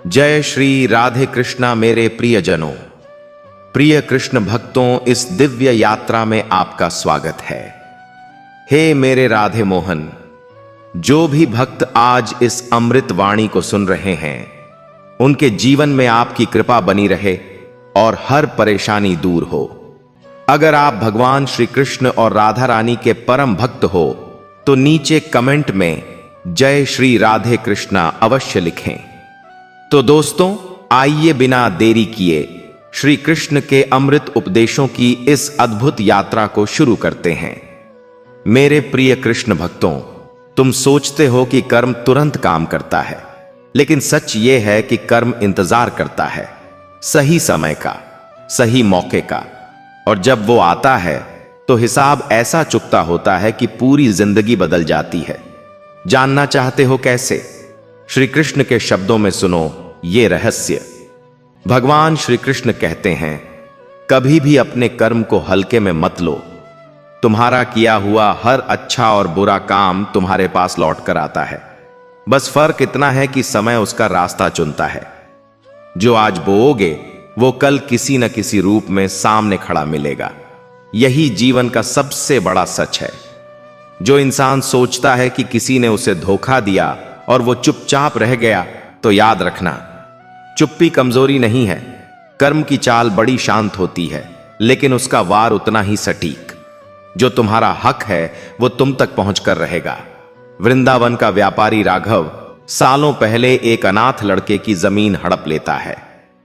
जय श्री राधे कृष्णा मेरे प्रियजनों, प्रिय कृष्ण भक्तों, इस दिव्य यात्रा में आपका स्वागत है। हे मेरे राधे मोहन, जो भी भक्त आज इस अमृत वाणी को सुन रहे हैं, उनके जीवन में आपकी कृपा बनी रहे और हर परेशानी दूर हो। अगर आप भगवान श्री कृष्ण और राधा रानी के परम भक्त हो तो नीचे कमेंट में जय श्री राधे कृष्णा अवश्य लिखें। तो दोस्तों, आइए बिना देरी किए श्री कृष्ण के अमृत उपदेशों की इस अद्भुत यात्रा को शुरू करते हैं। मेरे प्रिय कृष्ण भक्तों, तुम सोचते हो कि कर्म तुरंत काम करता है, लेकिन सच यह है कि कर्म इंतजार करता है सही समय का, सही मौके का, और जब वो आता है तो हिसाब ऐसा चुकता होता है कि पूरी जिंदगी बदल जाती है। जानना चाहते हो कैसे? श्री कृष्ण के शब्दों में सुनो ये रहस्य। भगवान श्री कृष्ण कहते हैं, कभी भी अपने कर्म को हल्के में मत लो। तुम्हारा किया हुआ हर अच्छा और बुरा काम तुम्हारे पास लौट कर आता है। बस फर्क इतना है कि समय उसका रास्ता चुनता है। जो आज बोओगे वो कल किसी न किसी रूप में सामने खड़ा मिलेगा। यही जीवन का सबसे बड़ा सच है। जो इंसान सोचता है कि किसी ने उसे धोखा दिया और वो चुपचाप रह गया, तो याद रखना, चुप्पी कमजोरी नहीं है। कर्म की चाल बड़ी शांत होती है, लेकिन उसका वार उतना ही सटीक। जो तुम्हारा हक है वो तुम तक पहुंचकर रहेगा। वृंदावन का व्यापारी राघव सालों पहले एक अनाथ लड़के की जमीन हड़प लेता है।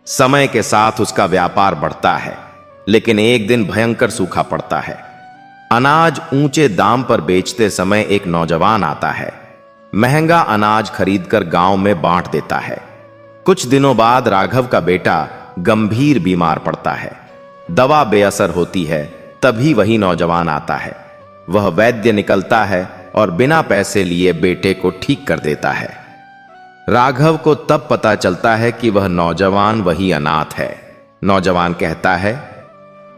समय के साथ उसका व्यापार बढ़ता है, लेकिन एक दिन भयंकर सूखा पड़ता है। अनाज ऊंचे दाम पर बेचते समय एक नौजवान आता है। महंगा अनाज खरीदकर गांव में बांट देता है। कुछ दिनों बाद राघव का बेटा गंभीर बीमार पड़ता है। दवा बेअसर होती है, तभी वही नौजवान आता है। वह वैद्य निकलता है और बिना पैसे लिए बेटे को ठीक कर देता है। राघव को तब पता चलता है कि वह नौजवान वही अनाथ है। नौजवान कहता है,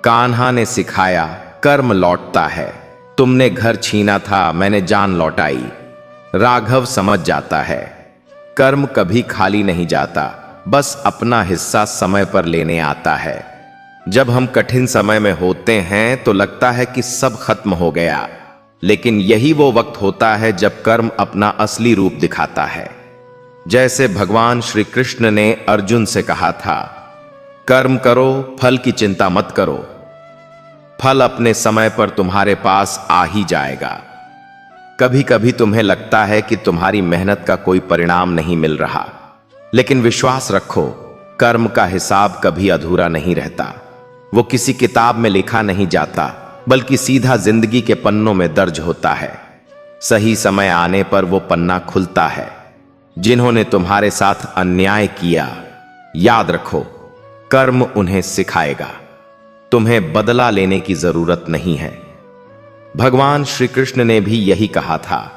कान्हा ने सिखाया कर्म लौटता है। तुमने घर छीना था, मैंने जान लौटाई। राघव समझ जाता है, कर्म कभी खाली नहीं जाता, बस अपना हिस्सा समय पर लेने आता है। जब हम कठिन समय में होते हैं तो लगता है कि सब खत्म हो गया, लेकिन यही वो वक्त होता है जब कर्म अपना असली रूप दिखाता है। जैसे भगवान श्री कृष्ण ने अर्जुन से कहा था, कर्म करो, फल की चिंता मत करो। फल अपने समय पर तुम्हारे पास आ ही जाएगा। कभी कभी तुम्हें लगता है कि तुम्हारी मेहनत का कोई परिणाम नहीं मिल रहा, लेकिन विश्वास रखो, कर्म का हिसाब कभी अधूरा नहीं रहता। वो किसी किताब में लिखा नहीं जाता, बल्कि सीधा जिंदगी के पन्नों में दर्ज होता है। सही समय आने पर वो पन्ना खुलता है। जिन्होंने तुम्हारे साथ अन्याय किया, याद रखो, कर्म उन्हें सिखाएगा। तुम्हें बदला लेने की जरूरत नहीं है। भगवान श्री कृष्ण ने भी यही कहा था,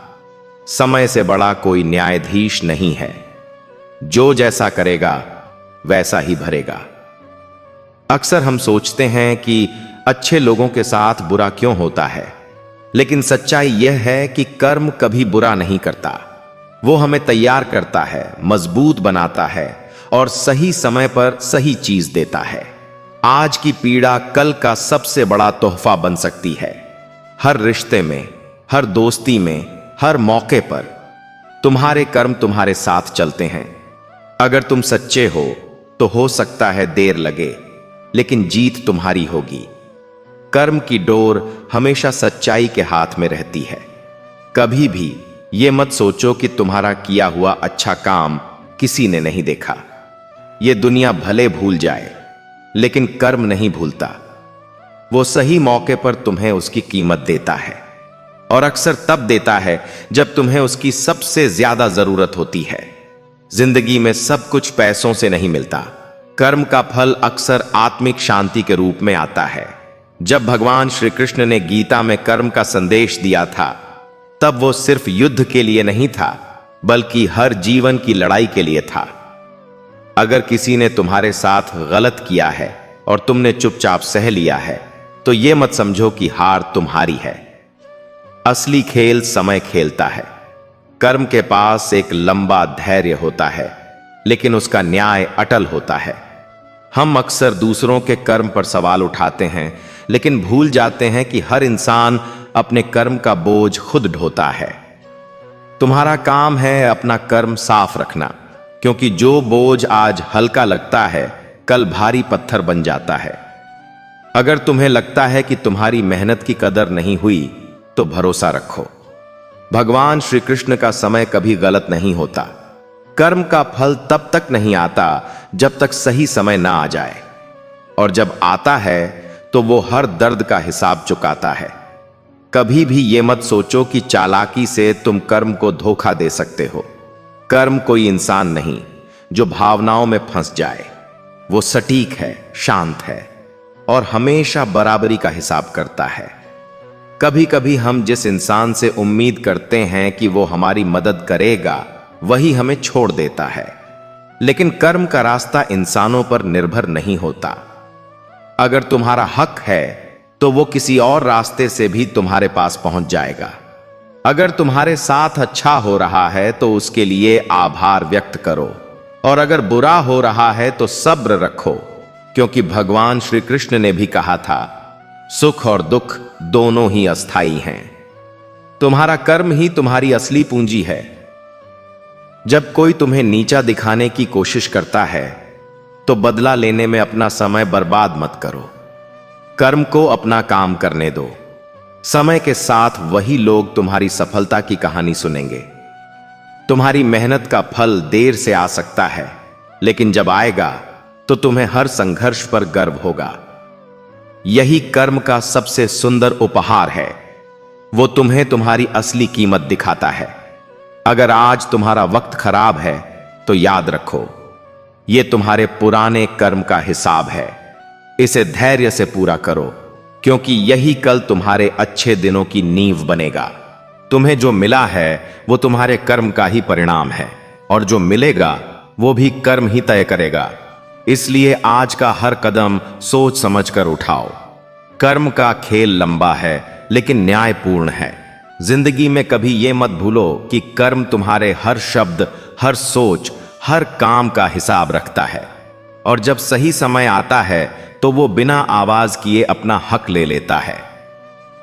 समय से बड़ा कोई न्यायाधीश नहीं है। जो जैसा करेगा वैसा ही भरेगा। अक्सर हम सोचते हैं कि अच्छे लोगों के साथ बुरा क्यों होता है, लेकिन सच्चाई यह है कि कर्म कभी बुरा नहीं करता। वो हमें तैयार करता है, मजबूत बनाता है और सही समय पर सही चीज देता है। आज की पीड़ा कल का सबसे बड़ा तोहफा बन सकती है। हर रिश्ते में, हर दोस्ती में, हर मौके पर तुम्हारे कर्म तुम्हारे साथ चलते हैं। अगर तुम सच्चे हो सकता है देर लगे, लेकिन जीत तुम्हारी होगी। कर्म की डोर हमेशा सच्चाई के हाथ में रहती है। कभी भी ये मत सोचो कि तुम्हारा किया हुआ अच्छा काम किसी ने नहीं देखा। ये दुनिया भले भूल जाए, लेकिन कर्म नहीं भूलता। वो सही मौके पर तुम्हें उसकी कीमत देता है, और अक्सर तब देता है जब तुम्हें उसकी सबसे ज्यादा जरूरत होती है। जिंदगी में सब कुछ पैसों से नहीं मिलता। कर्म का फल अक्सर आत्मिक शांति के रूप में आता है। जब भगवान श्री कृष्ण ने गीता में कर्म का संदेश दिया था, तब वो सिर्फ युद्ध के लिए नहीं था, बल्कि हर जीवन की लड़ाई के लिए था। अगर किसी ने तुम्हारे साथ गलत किया है और तुमने चुपचाप सह लिया है, तो ये मत समझो कि हार तुम्हारी है। असली खेल समय खेलता है। कर्म के पास एक लंबा धैर्य होता है, लेकिन उसका न्याय अटल होता है। हम अक्सर दूसरों के कर्म पर सवाल उठाते हैं, लेकिन भूल जाते हैं कि हर इंसान अपने कर्म का बोझ खुद ढोता है। तुम्हारा काम है अपना कर्म साफ रखना, क्योंकि जो बोझ आज हल्का लगता है कल भारी पत्थर बन जाता है। अगर तुम्हें लगता है कि तुम्हारी मेहनत की कदर नहीं हुई तो भरोसा रखो, भगवान श्री कृष्ण का समय कभी गलत नहीं होता। कर्म का फल तब तक नहीं आता जब तक सही समय ना आ जाए, और जब आता है तो वो हर दर्द का हिसाब चुकाता है। कभी भी ये मत सोचो कि चालाकी से तुम कर्म को धोखा दे सकते हो। कर्म कोई इंसान नहीं जो भावनाओं में फंस जाए। वो सटीक है, शांत है और हमेशा बराबरी का हिसाब करता है। कभी कभी हम जिस इंसान से उम्मीद करते हैं कि वो हमारी मदद करेगा, वही हमें छोड़ देता है। लेकिन कर्म का रास्ता इंसानों पर निर्भर नहीं होता। अगर तुम्हारा हक है तो वो किसी और रास्ते से भी तुम्हारे पास पहुंच जाएगा। अगर तुम्हारे साथ अच्छा हो रहा है तो उसके लिए आभार व्यक्त करो, और अगर बुरा हो रहा है तो सब्र रखो, क्योंकि भगवान श्री कृष्ण ने भी कहा था, सुख और दुख दोनों ही अस्थाई हैं। तुम्हारा कर्म ही तुम्हारी असली पूंजी है। जब कोई तुम्हें नीचा दिखाने की कोशिश करता है तो बदला लेने में अपना समय बर्बाद मत करो। कर्म को अपना काम करने दो। समय के साथ वही लोग तुम्हारी सफलता की कहानी सुनेंगे। तुम्हारी मेहनत का फल देर से आ सकता है, लेकिन जब आएगा तो तुम्हें हर संघर्ष पर गर्व होगा। यही कर्म का सबसे सुंदर उपहार है। वो तुम्हें तुम्हारी असली कीमत दिखाता है। अगर आज तुम्हारा वक्त खराब है तो याद रखो, ये तुम्हारे पुराने कर्म का हिसाब है। इसे धैर्य से पूरा करो, क्योंकि यही कल तुम्हारे अच्छे दिनों की नींव बनेगा। तुम्हें जो मिला है वो तुम्हारे कर्म का ही परिणाम है, और जो मिलेगा वो भी कर्म ही तय करेगा। इसलिए आज का हर कदम सोच समझकर उठाओ। कर्म का खेल लंबा है लेकिन न्यायपूर्ण है। जिंदगी में कभी यह मत भूलो कि कर्म तुम्हारे हर शब्द, हर सोच, हर काम का हिसाब रखता है, और जब सही समय आता है तो वो बिना आवाज किए अपना हक ले लेता है।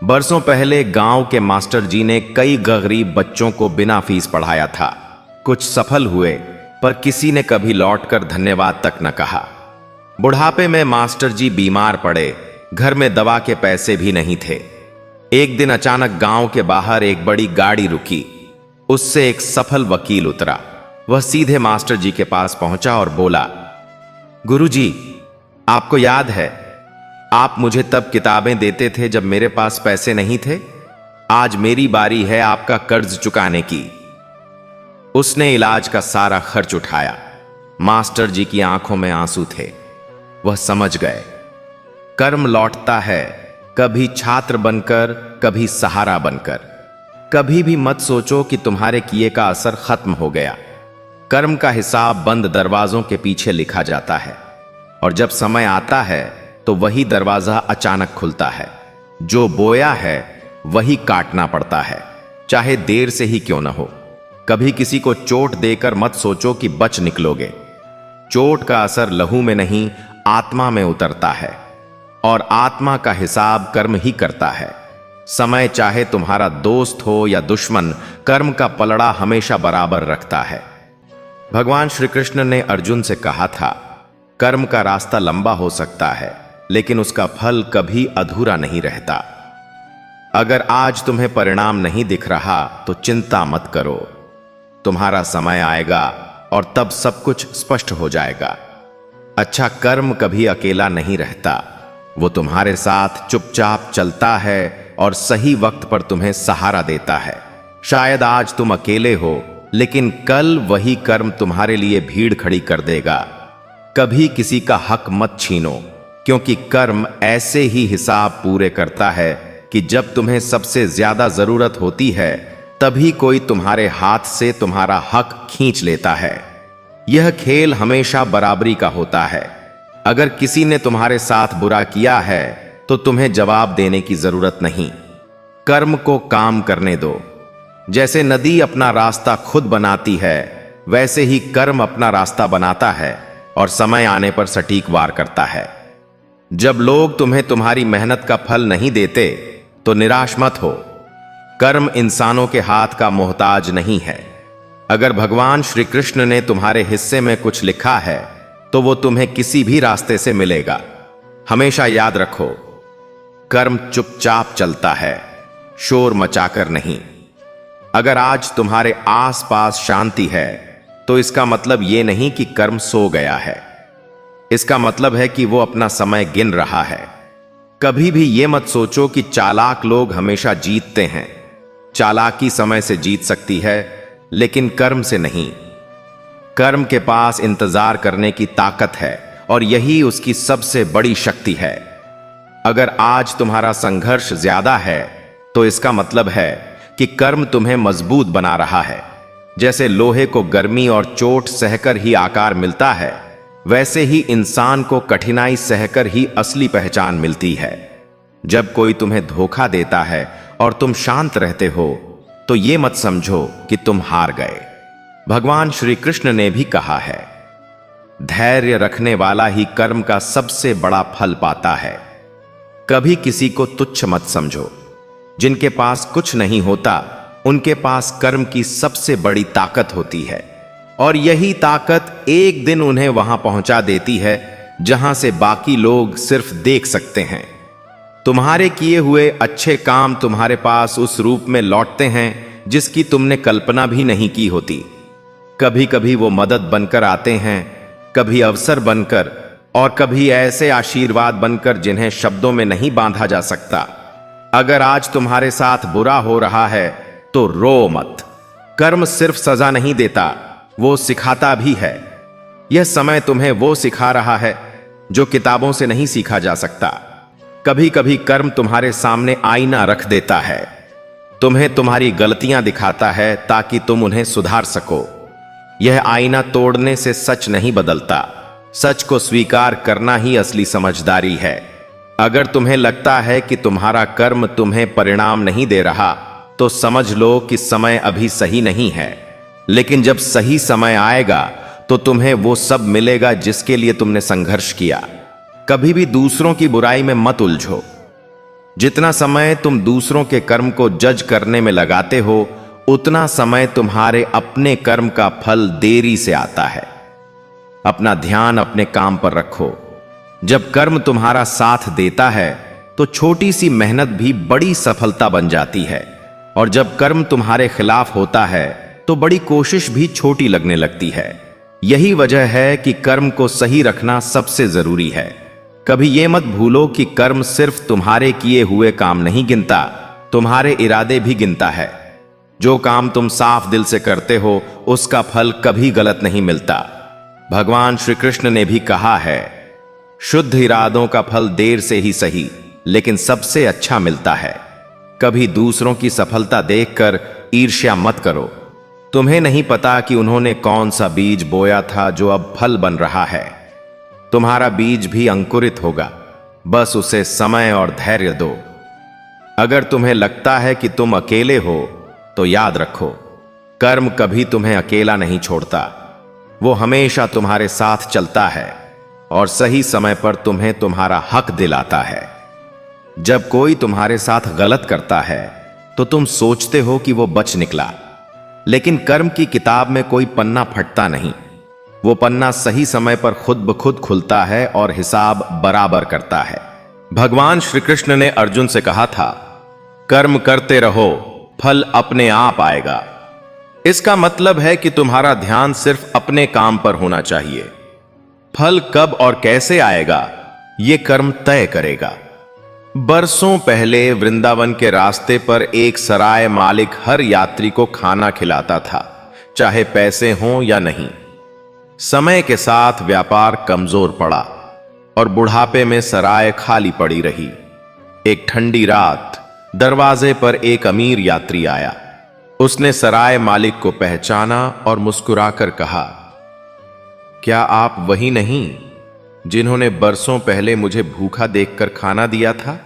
बरसों पहले गांव के मास्टर जी ने कई गरीब बच्चों को बिना फीस पढ़ाया था। कुछ सफल हुए, पर किसी ने कभी लौटकर धन्यवाद तक न कहा। बुढ़ापे में मास्टर जी बीमार पड़े, घर में दवा के पैसे भी नहीं थे। एक दिन अचानक गांव के बाहर एक बड़ी गाड़ी रुकी। उससे एक सफल वकील उतरा। वह सीधे मास्टर जी के पास पहुंचा और बोला, गुरुजी, आपको याद है, आप मुझे तब किताबें देते थे जब मेरे पास पैसे नहीं थे। आज मेरी बारी है आपका कर्ज चुकाने की। उसने इलाज का सारा खर्च उठाया। मास्टर जी की आंखों में आंसू थे। वह समझ गए, कर्म लौटता है, कभी छात्र बनकर, कभी सहारा बनकर। कभी भी मत सोचो कि तुम्हारे किए का असर खत्म हो गया। कर्म का हिसाब बंद दरवाजों के पीछे लिखा जाता है, और जब समय आता है तो वही दरवाजा अचानक खुलता है। जो बोया है वही काटना पड़ता है, चाहे देर से ही क्यों न हो। कभी किसी को चोट देकर मत सोचो कि बच निकलोगे। चोट का असर लहू में नहीं, आत्मा में उतरता है, और आत्मा का हिसाब कर्म ही करता है। समय चाहे तुम्हारा दोस्त हो या दुश्मन, कर्म का पलड़ा हमेशा बराबर रखता है। भगवान श्री कृष्ण ने अर्जुन से कहा था, कर्म का रास्ता लंबा हो सकता है, लेकिन उसका फल कभी अधूरा नहीं रहता। अगर आज तुम्हें परिणाम नहीं दिख रहा तो चिंता मत करो। तुम्हारा समय आएगा और तब सब कुछ स्पष्ट हो जाएगा। अच्छा कर्म कभी अकेला नहीं रहता। वो तुम्हारे साथ चुपचाप चलता है और सही वक्त पर तुम्हें सहारा देता है। शायद आज तुम अकेले हो, लेकिन कल वही कर्म तुम्हारे लिए भीड़ खड़ी कर देगा। कभी किसी का हक मत छीनो, क्योंकि कर्म ऐसे ही हिसाब पूरे करता है कि जब तुम्हें सबसे ज्यादा जरूरत होती है तभी कोई तुम्हारे हाथ से तुम्हारा हक खींच लेता है। यह खेल हमेशा बराबरी का होता है। अगर किसी ने तुम्हारे साथ बुरा किया है तो तुम्हें जवाब देने की जरूरत नहीं। कर्म को काम करने दो। जैसे नदी अपना रास्ता खुद बनाती है, वैसे ही कर्म अपना रास्ता बनाता है और समय आने पर सटीक वार करता है। जब लोग तुम्हें तुम्हारी मेहनत का फल नहीं देते तो निराश मत हो। कर्म इंसानों के हाथ का मोहताज नहीं है। अगर भगवान श्री कृष्ण ने तुम्हारे हिस्से में कुछ लिखा है तो वो तुम्हें किसी भी रास्ते से मिलेगा। हमेशा याद रखो, कर्म चुपचाप चलता है, शोर मचाकर नहीं। अगर आज तुम्हारे आसपास शांति है तो इसका मतलब यह नहीं कि कर्म सो गया है। इसका मतलब है कि वो अपना समय गिन रहा है। कभी भी यह मत सोचो कि चालाक लोग हमेशा जीतते हैं। चालाकी समय से जीत सकती है लेकिन कर्म से नहीं। कर्म के पास इंतजार करने की ताकत है और यही उसकी सबसे बड़ी शक्ति है। अगर आज तुम्हारा संघर्ष ज्यादा है तो इसका मतलब है कि कर्म तुम्हें मजबूत बना रहा है। जैसे लोहे को गर्मी और चोट सहकर ही आकार मिलता है, वैसे ही इंसान को कठिनाई सहकर ही असली पहचान मिलती है। जब कोई तुम्हें धोखा देता है और तुम शांत रहते हो तो ये मत समझो कि तुम हार गए। भगवान श्री कृष्ण ने भी कहा है, धैर्य रखने वाला ही कर्म का सबसे बड़ा फल पाता है। कभी किसी को तुच्छ मत समझो। जिनके पास कुछ नहीं होता उनके पास कर्म की सबसे बड़ी ताकत होती है और यही ताकत एक दिन उन्हें वहां पहुंचा देती है जहां से बाकी लोग सिर्फ देख सकते हैं। तुम्हारे किए हुए अच्छे काम तुम्हारे पास उस रूप में लौटते हैं जिसकी तुमने कल्पना भी नहीं की होती। कभी कभी वो मदद बनकर आते हैं, कभी अवसर बनकर और कभी ऐसे आशीर्वाद बनकर जिन्हें शब्दों में नहीं बांधा जा सकता। अगर आज तुम्हारे साथ बुरा हो रहा है तो रो मत। कर्म सिर्फ सजा नहीं देता, वो सिखाता भी है। यह समय तुम्हें वो सिखा रहा है जो किताबों से नहीं सीखा जा सकता। कभी कभी कर्म तुम्हारे सामने आईना रख देता है, तुम्हें तुम्हारी गलतियां दिखाता है ताकि तुम उन्हें सुधार सको। यह आईना तोड़ने से सच नहीं बदलता, सच को स्वीकार करना ही असली समझदारी है। अगर तुम्हें लगता है कि तुम्हारा कर्म तुम्हें परिणाम नहीं दे रहा तो समझ लो कि समय अभी सही नहीं है, लेकिन जब सही समय आएगा तो तुम्हें वो सब मिलेगा जिसके लिए तुमने संघर्ष किया। कभी भी दूसरों की बुराई में मत उलझो। जितना समय तुम दूसरों के कर्म को जज करने में लगाते हो उतना समय तुम्हारे अपने कर्म का फल देरी से आता है। अपना ध्यान अपने काम पर रखो। जब कर्म तुम्हारा साथ देता है तो छोटी सी मेहनत भी बड़ी सफलता बन जाती है और जब कर्म तुम्हारे खिलाफ होता है तो बड़ी कोशिश भी छोटी लगने लगती है। यही वजह है कि कर्म को सही रखना सबसे जरूरी है। कभी यह मत भूलो कि कर्म सिर्फ तुम्हारे किए हुए काम नहीं गिनता, तुम्हारे इरादे भी गिनता है। जो काम तुम साफ दिल से करते हो उसका फल कभी गलत नहीं मिलता। भगवान श्री कृष्ण ने भी कहा है, शुद्ध इरादों का फल देर से ही सही लेकिन सबसे अच्छा मिलता है। कभी दूसरों की सफलता देखकर ईर्ष्या मत करो। तुम्हें नहीं पता कि उन्होंने कौन सा बीज बोया था जो अब फल बन रहा है। तुम्हारा बीज भी अंकुरित होगा, बस उसे समय और धैर्य दो। अगर तुम्हें लगता है कि तुम अकेले हो तो याद रखो, कर्म कभी तुम्हें अकेला नहीं छोड़ता। वो हमेशा तुम्हारे साथ चलता है और सही समय पर तुम्हें तुम्हारा हक दिलाता है। जब कोई तुम्हारे साथ गलत करता है तो तुम सोचते हो कि वो बच निकला, लेकिन कर्म की किताब में कोई पन्ना फटता नहीं। वो पन्ना सही समय पर खुद ब खुद खुलता है और हिसाब बराबर करता है। भगवान श्री कृष्ण ने अर्जुन से कहा था, कर्म करते रहो, फल अपने आप आएगा। इसका मतलब है कि तुम्हारा ध्यान सिर्फ अपने काम पर होना चाहिए। फल कब और कैसे आएगा ये कर्म तय करेगा। बरसों पहले वृंदावन के रास्ते पर एक सराय मालिक हर यात्री को खाना खिलाता था, चाहे पैसे हों या नहीं। समय के साथ व्यापार कमजोर पड़ा और बुढ़ापे में सराय खाली पड़ी रही। एक ठंडी रात दरवाजे पर एक अमीर यात्री आया। उसने सराय मालिक को पहचाना और मुस्कुराकर कहा, क्या आप वही नहीं जिन्होंने बरसों पहले मुझे भूखा देखकर खाना दिया था?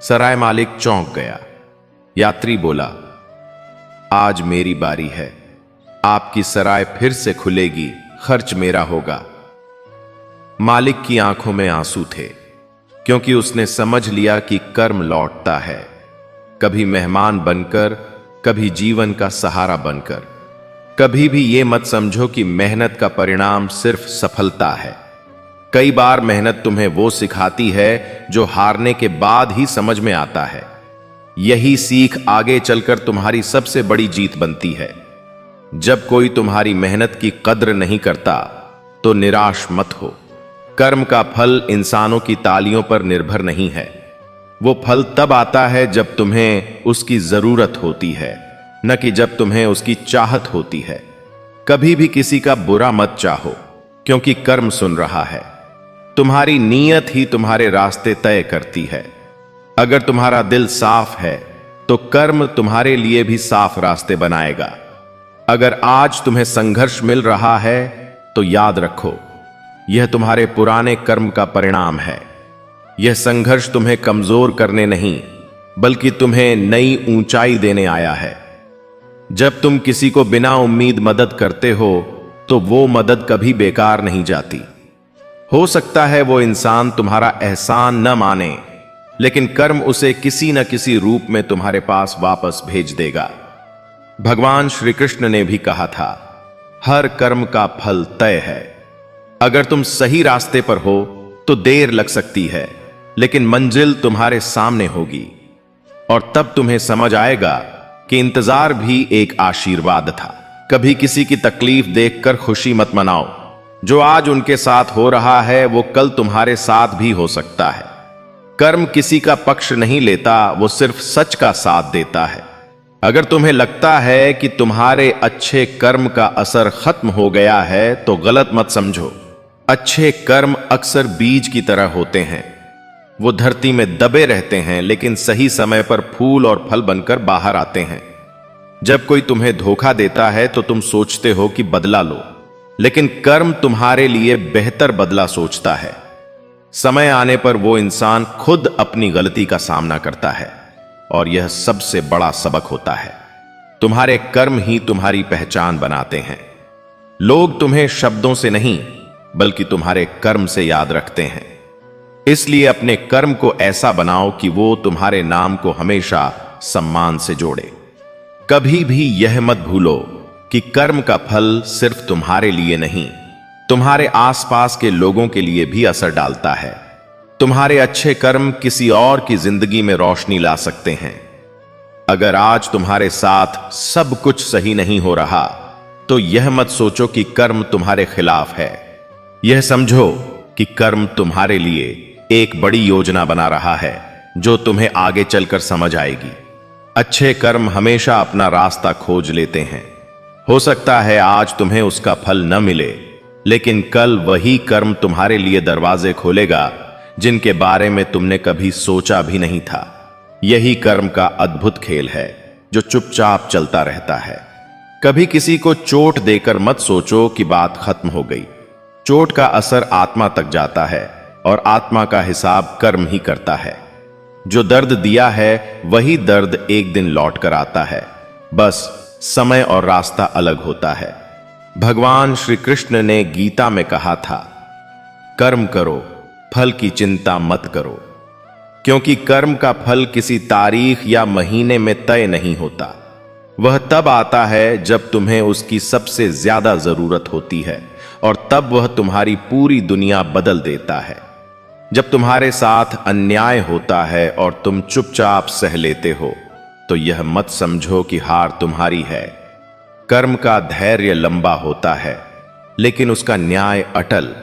सराय मालिक चौंक गया। यात्री बोला, आज मेरी बारी है। आपकी सराय फिर से खुलेगी, खर्च मेरा होगा। मालिक की आंखों में आंसू थे, क्योंकि उसने समझ लिया कि कर्म लौटता है, कभी मेहमान बनकर, कभी जीवन का सहारा बनकर। कभी भी ये मत समझो कि मेहनत का परिणाम सिर्फ सफलता है। कई बार मेहनत तुम्हें वो सिखाती है जो हारने के बाद ही समझ में आता है। यही सीख आगे चलकर तुम्हारी सबसे बड़ी जीत बनती है। जब कोई तुम्हारी मेहनत की कद्र नहीं करता तो निराश मत हो। कर्म का फल इंसानों की तालियों पर निर्भर नहीं है। वो फल तब आता है जब तुम्हें उसकी जरूरत होती है, न कि जब तुम्हें उसकी चाहत होती है। कभी भी किसी का बुरा मत चाहो, क्योंकि कर्म सुन रहा है। तुम्हारी नीयत ही तुम्हारे रास्ते तय करती है। अगर तुम्हारा दिल साफ है तो कर्म तुम्हारे लिए भी साफ रास्ते बनाएगा। अगर आज तुम्हें संघर्ष मिल रहा है तो याद रखो, यह तुम्हारे पुराने कर्म का परिणाम है। यह संघर्ष तुम्हें कमजोर करने नहीं, बल्कि तुम्हें नई ऊंचाई देने आया है। जब तुम किसी को बिना उम्मीद मदद करते हो तो वो मदद कभी बेकार नहीं जाती। हो सकता है वो इंसान तुम्हारा एहसान न माने, लेकिन कर्म उसे किसी न किसी रूप में तुम्हारे पास वापस भेज देगा। भगवान श्री कृष्ण ने भी कहा था, हर कर्म का फल तय है। अगर तुम सही रास्ते पर हो तो देर लग सकती है, लेकिन मंजिल तुम्हारे सामने होगी। और तब तुम्हें समझ आएगा कि इंतजार भी एक आशीर्वाद था। कभी किसी की तकलीफ देखकर खुशी मत मनाओ। जो आज उनके साथ हो रहा है वो कल तुम्हारे साथ भी हो सकता है। कर्म किसी का पक्ष नहीं लेता, वो सिर्फ सच का साथ देता है। अगर तुम्हें लगता है कि तुम्हारे अच्छे कर्म का असर खत्म हो गया है तो गलत मत समझो। अच्छे कर्म अक्सर बीज की तरह होते हैं। वो धरती में दबे रहते हैं, लेकिन सही समय पर फूल और फल बनकर बाहर आते हैं। जब कोई तुम्हें धोखा देता है तो तुम सोचते हो कि बदला लो, लेकिन कर्म तुम्हारे लिए बेहतर बदला सोचता है। समय आने पर वो इंसान खुद अपनी गलती का सामना करता है, और यह सबसे बड़ा सबक होता है। तुम्हारे कर्म ही तुम्हारी पहचान बनाते हैं। लोग तुम्हें शब्दों से नहीं, बल्कि तुम्हारे कर्म से याद रखते हैं। इसलिए अपने कर्म को ऐसा बनाओ कि वो तुम्हारे नाम को हमेशा सम्मान से जोड़े। कभी भी यह मत भूलो कि कर्म का फल सिर्फ तुम्हारे लिए नहीं, तुम्हारे आसपास के लोगों के लिए भी असर डालता है। तुम्हारे अच्छे कर्म किसी और की जिंदगी में रोशनी ला सकते हैं। अगर आज तुम्हारे साथ सब कुछ सही नहीं हो रहा तो यह मत सोचो कि कर्म तुम्हारे खिलाफ है। यह समझो कि कर्म तुम्हारे लिए एक बड़ी योजना बना रहा है, जो तुम्हें आगे चलकर समझ आएगी। अच्छे कर्म हमेशा अपना रास्ता खोज लेते हैं। हो सकता है आज तुम्हें उसका फल न मिले, लेकिन कल वही कर्म तुम्हारे लिए दरवाजे खोलेगा जिनके बारे में तुमने कभी सोचा भी नहीं था। यही कर्म का अद्भुत खेल है, जो चुपचाप चलता रहता है। कभी किसी को चोट देकर मत सोचो कि बात खत्म हो गई। चोट का असर आत्मा तक जाता है, और आत्मा का हिसाब कर्म ही करता है। जो दर्द दिया है वही दर्द एक दिन लौट कर आता है, बस समय और रास्ता अलग होता है। भगवान श्री कृष्ण ने गीता में कहा था, कर्म करो, फल की चिंता मत करो, क्योंकि कर्म का फल किसी तारीख या महीने में तय नहीं होता। वह तब आता है जब तुम्हें उसकी सबसे ज्यादा जरूरत होती है, और तब वह तुम्हारी पूरी दुनिया बदल देता है। जब तुम्हारे साथ अन्याय होता है और तुम चुपचाप सह लेते हो, तो यह मत समझो कि हार तुम्हारी है। कर्म का धैर्य लंबा होता है, लेकिन उसका न्याय अटल।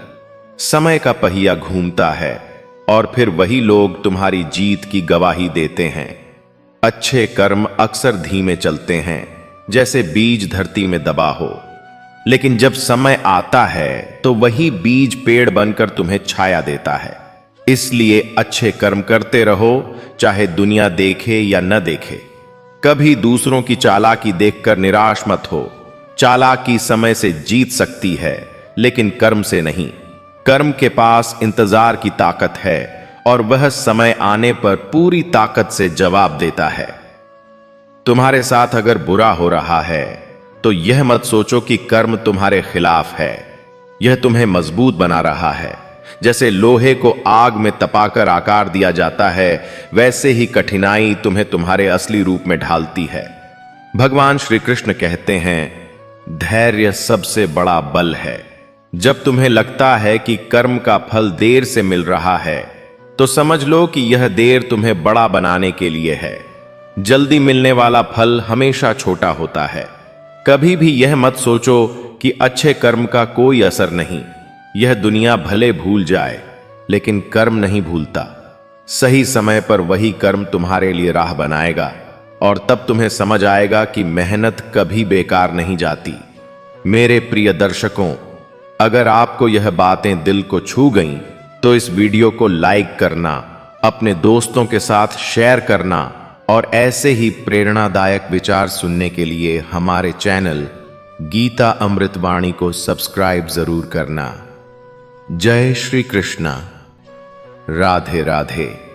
समय का पहिया घूमता है, और फिर वही लोग तुम्हारी जीत की गवाही देते हैं। अच्छे कर्म अक्सर धीमे चलते हैं, जैसे बीज धरती में दबा हो, लेकिन जब समय आता है तो वही बीज पेड़ बनकर तुम्हें छाया देता है। इसलिए अच्छे कर्म करते रहो, चाहे दुनिया देखे या न देखे। कभी दूसरों की चालाकी देखकर निराश मत हो। चालाकी समय से जीत सकती है, लेकिन कर्म से नहीं। कर्म के पास इंतजार की ताकत है, और वह समय आने पर पूरी ताकत से जवाब देता है। तुम्हारे साथ अगर बुरा हो रहा है तो यह मत सोचो कि कर्म तुम्हारे खिलाफ है। यह तुम्हें मजबूत बना रहा है। जैसे लोहे को आग में तपाकर आकार दिया जाता है, वैसे ही कठिनाई तुम्हें तुम्हारे असली रूप में ढालती है। भगवान श्री कृष्ण कहते हैं, धैर्य सबसे बड़ा बल है। जब तुम्हें लगता है कि कर्म का फल देर से मिल रहा है, तो समझ लो कि यह देर तुम्हें बड़ा बनाने के लिए है। जल्दी मिलने वाला फल हमेशा छोटा होता है। कभी भी यह मत सोचो कि अच्छे कर्म का कोई असर नहीं। यह दुनिया भले भूल जाए, लेकिन कर्म नहीं भूलता। सही समय पर वही कर्म तुम्हारे लिए राह बनाएगा, और तब तुम्हें समझ आएगा कि मेहनत कभी बेकार नहीं जाती। मेरे प्रिय दर्शकों, अगर आपको यह बातें दिल को छू गईं, तो इस वीडियो को लाइक करना, अपने दोस्तों के साथ शेयर करना और ऐसे ही प्रेरणादायक विचार सुनने के लिए हमारे चैनल गीता अमृतवाणी को सब्सक्राइब जरूर करना। जय श्री कृष्णा। राधे राधे।